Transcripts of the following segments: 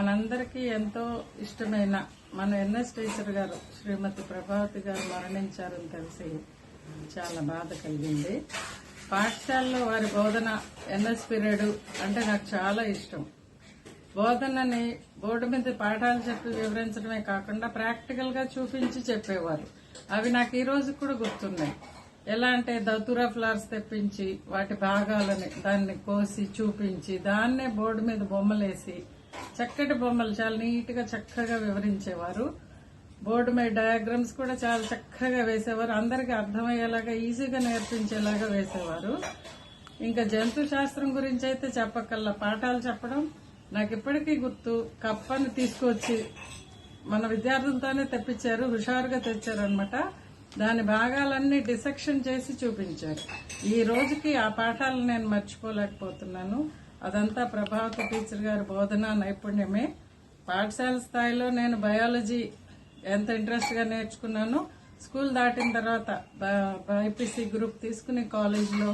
మనందరికీ ఎంతో ఇష్టమైన మన ఎన్ఎస్ టీచర్ గారు శ్రీమతి ప్రభావతి గారు మరణించారని తెలిసి చాలా బాధ కలిగింది. పాఠశాలలో వారి బోధన ఎన్ఎస్ పీరియడ్ అంటే నాకు చాలా ఇష్టం. బోధనని బోర్డు మీద పాఠాలు చెప్పి వివరించడమే కాకుండా ప్రాక్టికల్ గా చూపించి చెప్పేవారు. అవి నాకు ఈ రోజు కూడా గుర్తున్నాయి. ఎలా అంటే దతురా ఫ్లవర్స్ తెప్పించి వాటి భాగాలని దాన్ని కోసి చూపించి దాన్నే బోర్డు మీద బొమ్మలేసి చక్కటి బొమ్మలు చాలా నీట్ గా చక్కగా వివరించేవారు. బోర్డు మీద డయాగ్రామ్స్ కూడా చాలా చక్కగా వేసేవారు. అందరికీ అర్థమయ్యేలాగా ఈజీగా నేర్పించేలాగా వేసేవారు. ఇంకా జంతు శాస్త్రం గురించి అయితే చెప్పకల్లా పాఠాలు చెప్పడం నాకు ఇప్పటికీ గుర్తు. కప్పని తీసుకొచ్చి మన విద్యార్థులతోనే తెప్పించారు, హుషారుగా తెచ్చారు అనమాట. దాని భాగాలన్నీ డిసెక్షన్ చేసి చూపించారు. ఈ రోజుకి ఆ పాఠాలను నేను మర్చిపోలేకపోతున్నాను. అదంతా ప్రభావతి టీచర్ గారి బోధన నైపుణ్యమే. పాఠశాల స్థాయిలో నేను బయాలజీ ఎంత ఇంట్రెస్ట్ గా నేర్చుకున్నాను. స్కూల్ దాటిన తర్వాత బైపీసీ గ్రూప్ తీసుకుని కాలేజీలో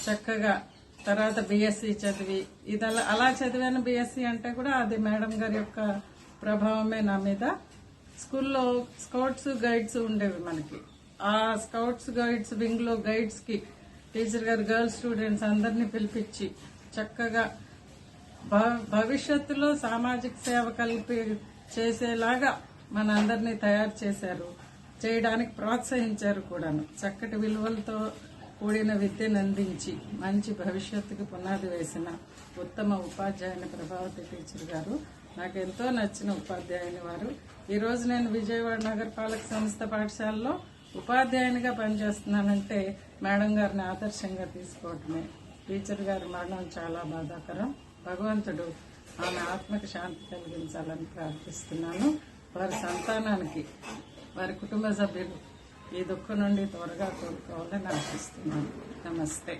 చక్కగా తర్వాత బీఎస్సీ చదివి ఇది అలా చదివాను. బీఎస్సీ అంటే కూడా అది మేడం గారి యొక్క ప్రభావమే నా మీద. స్కూల్లో స్కౌట్స్ గైడ్స్ ఉండేవి మనకి. ఆ స్కౌట్స్ గైడ్స్ వింగ్ లో గైడ్స్ కి టీచర్ గారు గర్ల్స్ స్టూడెంట్స్ అందరినీ పిలిపించి చక్కగా భవిష్యత్తులో సామాజిక సేవ కలిపి చేసేలాగా మన అందరినీ తయారు చేశారు, చేయడానికి ప్రోత్సహించారు కూడాను. చక్కటి విలువలతో కూడిన విద్యను అందించి మంచి భవిష్యత్తుకు పునాది వేసిన ఉత్తమ ఉపాధ్యాయుని ప్రభావతి టీచర్ గారు. నాకెంతో నచ్చిన ఉపాధ్యాయుని వారు. ఈ రోజు నేను విజయవాడ నగరపాలక సంస్థ పాఠశాలలో ఉపాధ్యాయునిగా పనిచేస్తున్నానంటే మేడం గారిని ఆదర్శంగా తీసుకోవటమే. టీచర్ గారి మరణం చాలా బాధాకరం. భగవంతుడు ఆమె ఆత్మకి శాంతి కలిగించాలని ప్రార్థిస్తున్నాను. వారి సంతానానికి, వారి కుటుంబ సభ్యులు ఈ దుఃఖం నుండి త్వరగా కోలుకోవాలని ఆశిస్తున్నాను. నమస్తే.